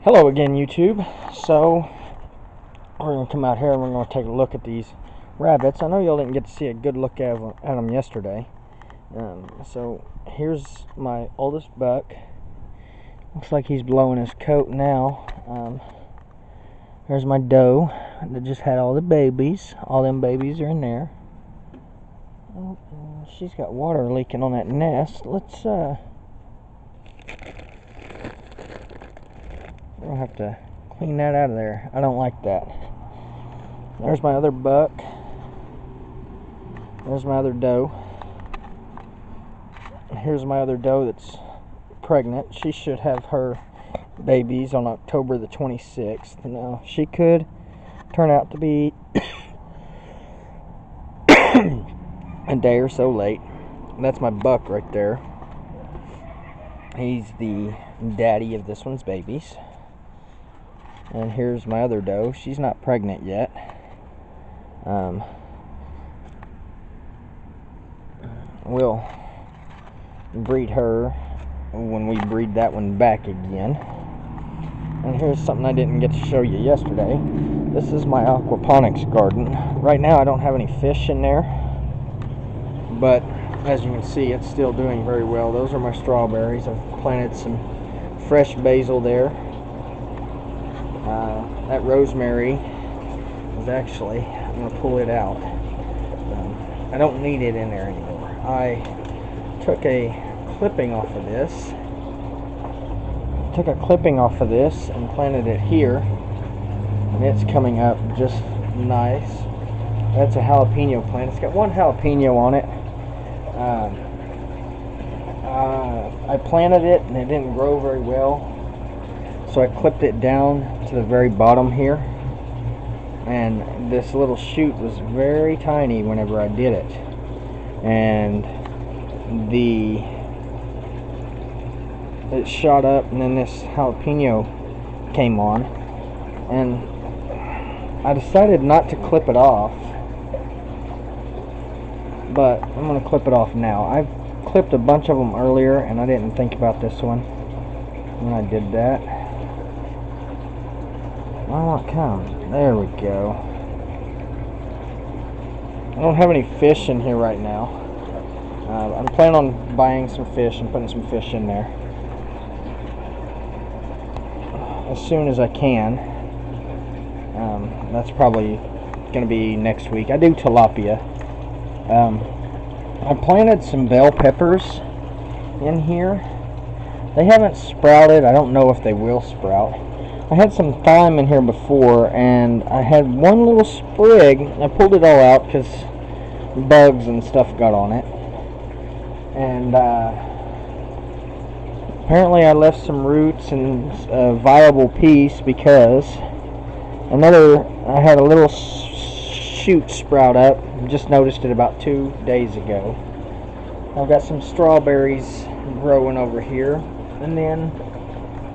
Hello again, YouTube. So we're going to come out here and we're going to take a look at these rabbits. I know y'all didn't get to see a good look at them yesterday. So here's my oldest buck. Looks like he's blowing his coat now. There's my doe that just had all the babies. All them babies are in there. Oh, she's got water leaking on that nest. We'll have to clean that out of there. I don't like that. There's my other buck. There's my other doe. Here's my other doe that's pregnant. She should have her babies on October the 26th. Now, she could turn out to be a day or so late. That's my buck right there. He's the daddy of this one's babies. And here's my other doe. She's not pregnant yet. We'll breed her when we breed that one back again. And here's something I didn't get to show you yesterday. This is my aquaponics garden. Right now I don't have any fish in there, but as you can see, it's still doing very well. Those are my strawberries. I've planted some fresh basil there. That rosemary is actually, I'm going to pull it out. I don't need it in there anymore. I took a clipping off of this. And planted it here. And it's coming up just nice. That's a jalapeno plant. It's got one jalapeno on it. I planted it and it didn't grow very well. So I clipped it down to the very bottom here, and this little shoot was very tiny whenever I did it, and it shot up, and then this jalapeno came on, and I decided not to clip it off, but I'm going to clip it off now. I've clipped a bunch of them earlier and I didn't think about this one when I did that. Oh, come. There we go. I don't have any fish in here right now. I'm planning on buying some fish and putting some fish in there as soon as I can. That's probably going to be next week. I do tilapia. I planted some bell peppers in here. They haven't sprouted. I don't know if they will sprout. I had some thyme in here before, and I had one little sprig. I pulled it all out because bugs and stuff got on it. And apparently I left some roots and a viable piece because I had a little shoot sprout up. Just noticed it about 2 days ago. I've got some strawberries growing over here, and then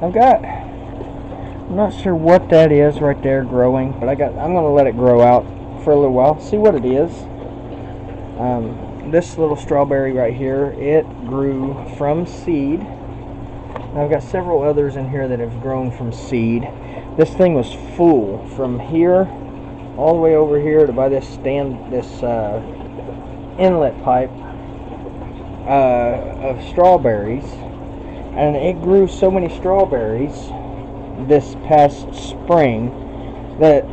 I'm not sure what that is right there growing, but I'm going to let it grow out for a little while, see what it is. This little strawberry right here, it grew from seed. I've got several others in here that have grown from seed. This thing was full from here all the way over here to by this inlet pipe of strawberries, and it grew so many strawberries this past spring that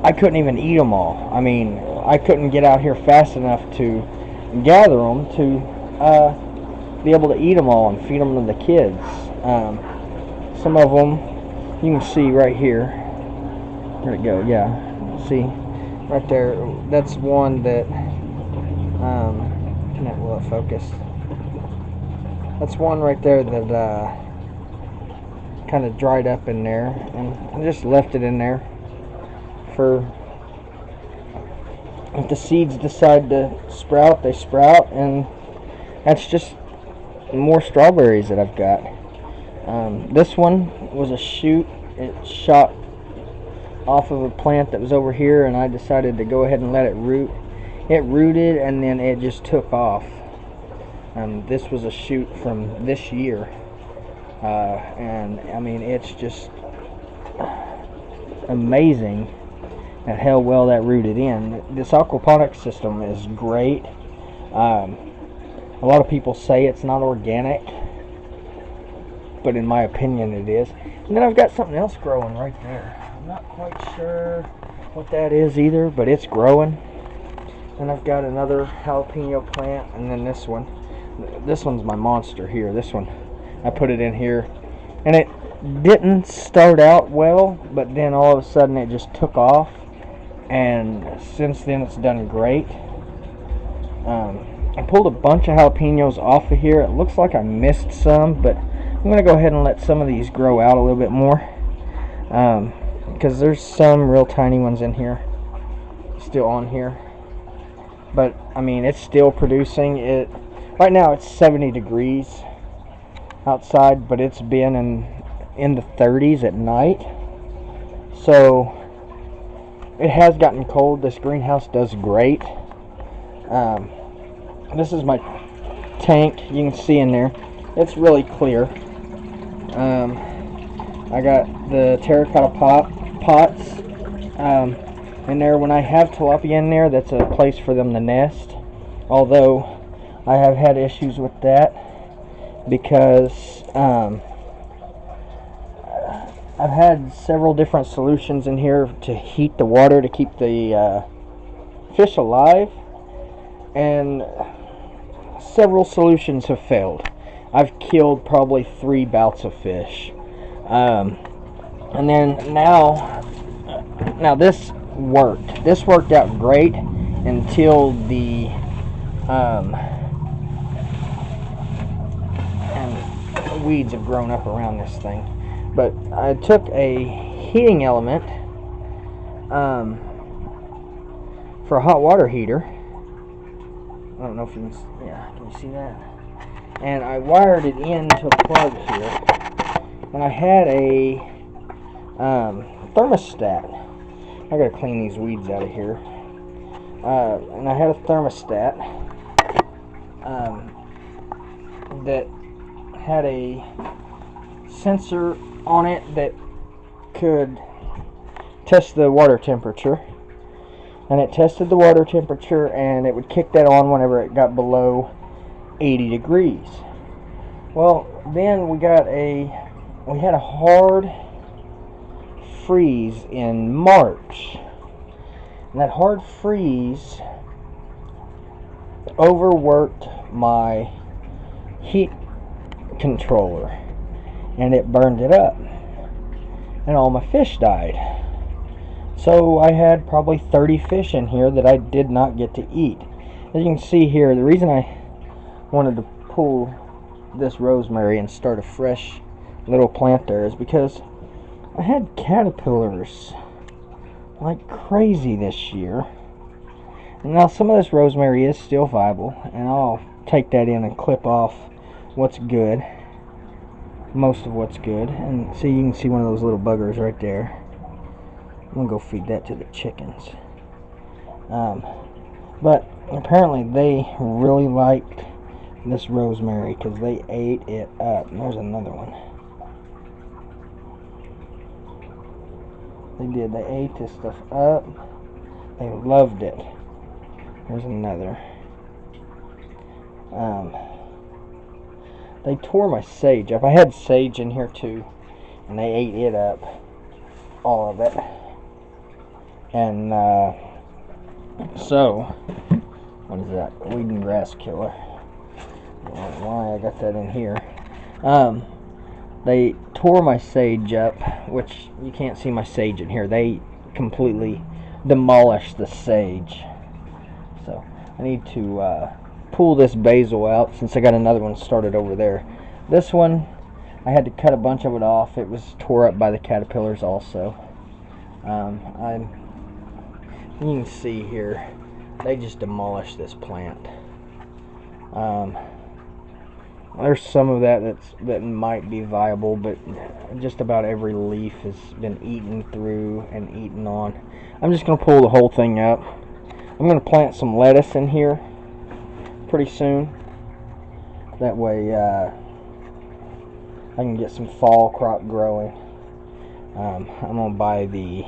I couldn't even eat them all. I mean, I couldn't get out here fast enough to gather them to be able to eat them all and feed them to the kids. Some of them you can see right here. Where'd it go? Yeah, see right there. That's one that will it focus? That's one right there that kind of dried up in there, and I just left it in there for if the seeds decide to sprout, they sprout, and that's just more strawberries that I've got. This one was a shoot. It shot off of a plant that was over here, and I decided to go ahead and let it root. It rooted and then it just took off. This was a shoot from this year. And I mean, it's just amazing at how well that rooted in. This aquaponics system is great. A lot of people say it's not organic, but in my opinion it is. And then I've got something else growing right there. I'm not quite sure what that is either, but it's growing. And I've got another jalapeno plant, and then this one. This one's my monster here. This one, I put it in here, and it didn't start out well, but then all of a sudden it just took off, and since then it's done great. I pulled a bunch of jalapenos off of here. It looks like I missed some, but I'm going to go ahead and let some of these grow out a little bit more, because there's some real tiny ones in here still on here. But I mean, it's still producing. It right now it's 70 degrees outside, but it's been in the 30s at night, so it has gotten cold. This greenhouse does great. This is my tank. You can see in there, it's really clear. I got the terracotta pots in there. When I have tilapia in there, that's a place for them to nest, although I have had issues with that because I've had several different solutions in here to heat the water to keep the fish alive, and several solutions have failed. I've killed probably 3 bouts of fish. And then now this worked. This worked out great until the and weeds have grown up around this thing. But I took a heating element for a hot water heater. I don't know if you can, yeah, can you see that? And I wired it into a plug here. And I had a thermostat. I gotta clean these weeds out of here. And I had a thermostat that had a sensor on it that could test the water temperature. And it tested the water temperature, and it would kick that on whenever it got below 80 degrees. Well, then we had a hard freeze in March. And that hard freeze overworked my heat controller, and it burned it up, and all my fish died. So I had probably 30 fish in here that I did not get to eat. As you can see here, the reason I wanted to pull this rosemary and start a fresh little plant there is because I had caterpillars like crazy this year. Now some of this rosemary is still viable, and I'll take that in and clip off what's good, most of what's good. And see, you can see one of those little buggers right there. I'm gonna go feed that to the chickens. But apparently they really liked this rosemary because they ate it up. And there's another one. They did. They ate this stuff up. They loved it. There's another. They tore my sage up. I had sage in here too, and they ate it up, all of it. And so, what is that? Weed and grass killer. I don't know why I got that in here. They tore my sage up, which you can't see my sage in here. They completely demolished the sage. So I need to pull this basil out since I got another one started over there. This one, I had to cut a bunch of it off. It was tore up by the caterpillars also. You can see here, they just demolished this plant. There's some of that might be viable, but just about every leaf has been eaten through and eaten on. I'm just going to pull the whole thing up. I'm going to plant some lettuce in here pretty soon. That way I can get some fall crop growing. I'm going to buy the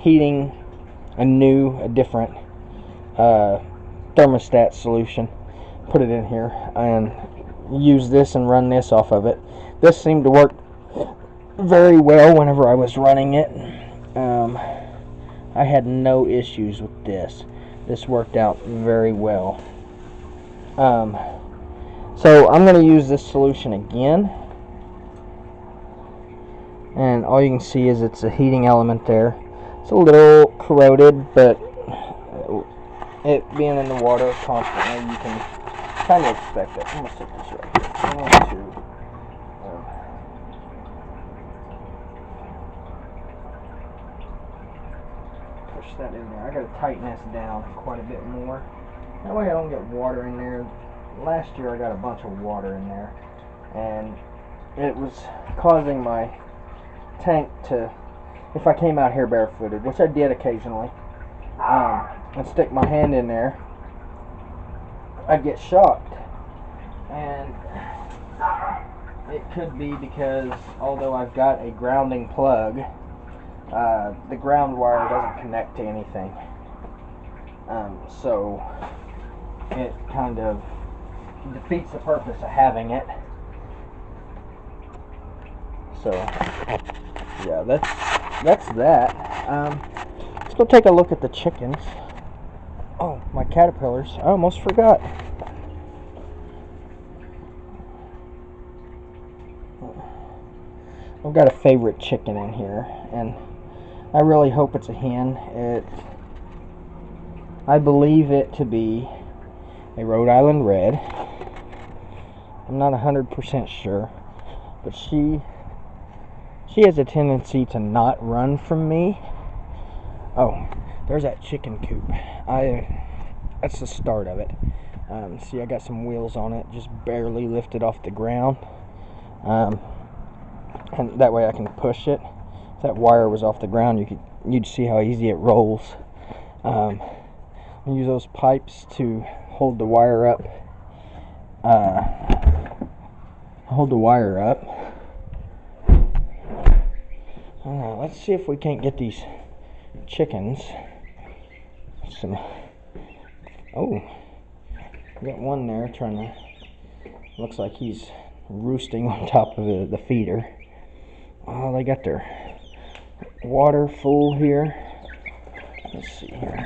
heating, a different thermostat solution, put it in here, and use this and run this off of it. This seemed to work very well whenever I was running it. I had no issues with this. This worked out very well. So I'm going to use this solution again, and all you can see is it's a heating element there. It's a little corroded, but it being in the water constantly, you can kind of expect it. I'm going to set this right here. I'm going to push that in there. I got to tighten this down quite a bit more. That way I don't get water in there. Last year I got a bunch of water in there, and it was causing my tank to, if I came out here barefooted, which I did occasionally, and stick my hand in there, I'd get shocked. And it could be because although I've got a grounding plug, the ground wire doesn't connect to anything, so it kind of defeats the purpose of having it. So yeah, that's that. Let's go take a look at the chickens. Oh, my caterpillars, I almost forgot. I've got a favorite chicken in here, and I really hope it's a hen. I believe it to be a Rhode Island Red. I'm not 100% sure, but she has a tendency to not run from me. Oh, there's that chicken coop. That's the start of it. See, I got some wheels on it, just barely lifted off the ground, and that way I can push it. If that wire was off the ground, you'd see how easy it rolls. I use those pipes to hold the wire up. Let's see if we can't get these chickens some. Oh, we got one there trying to. Looks like he's roosting on top of the feeder. Oh, they got their water full here. Let's see here.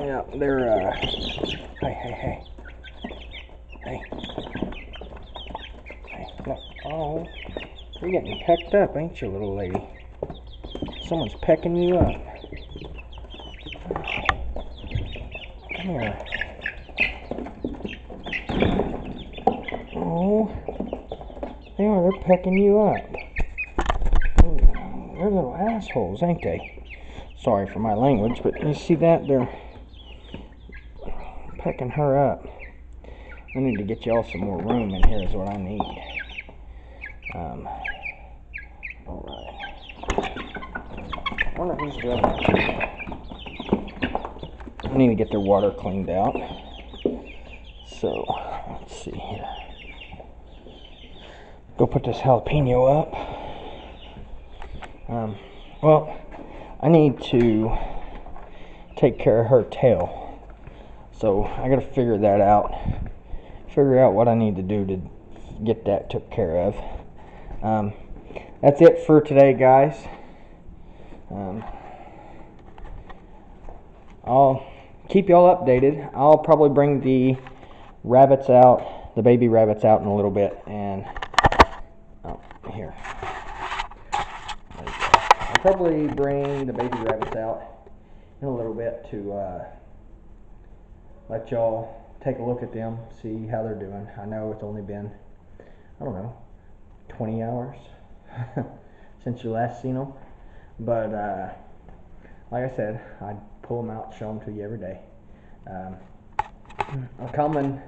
Yeah, they're hey, look. Oh, you're getting pecked up, ain't you, little lady? Someone's pecking you up. Come here. Oh, they're pecking you up. Ooh, they're little assholes, ain't they? Sorry for my language, but you see that? They're pecking her up. I need to get y'all some more room in here is what I need. Alright. I wonder who's doing that. I need to get their water cleaned out. So, let's see here. Go put this jalapeno up. Well, I need to take care of her tail. So, I gotta figure that out. Figure out what I need to do to get that took care of. That's it for today, guys. I'll keep y'all updated. I'll probably bring the rabbits out, the baby rabbits out in a little bit, and here. There you go. I'll probably bring the baby rabbits out in a little bit to let y'all take a look at them, see how they're doing. I know it's only been, I don't know, 20 hours since you last seen them, but like I said, I'd pull them out, show them to you every day. A common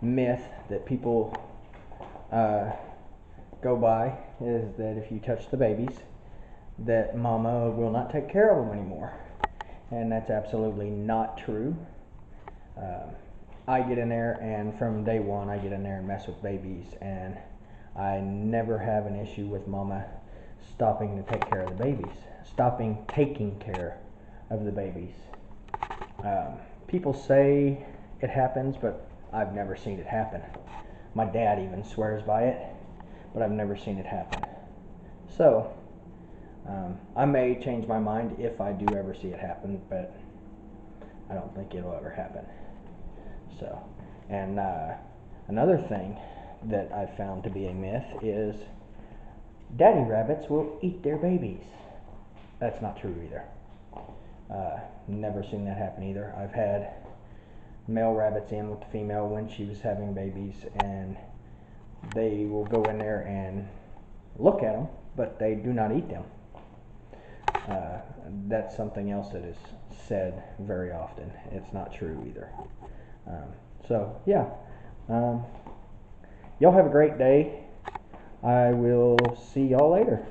myth that people go by is that if you touch the babies, that mama will not take care of them anymore, and that's absolutely not true. I get in there, and from day one I get in there and mess with babies, and I never have an issue with mama stopping to take care of the babies, stopping taking care of the babies. People say it happens, but I've never seen it happen. My dad even swears by it, but I've never seen it happen. So, I may change my mind if I do ever see it happen, but I don't think it'll ever happen. So, and another thing that I've found to be a myth is daddy rabbits will eat their babies. That's not true either. Never seen that happen either. I've had male rabbits in with the female when she was having babies, and they will go in there and look at them, but they do not eat them. That's something else that is said very often. It's not true either. So yeah, y'all have a great day. I will see y'all later.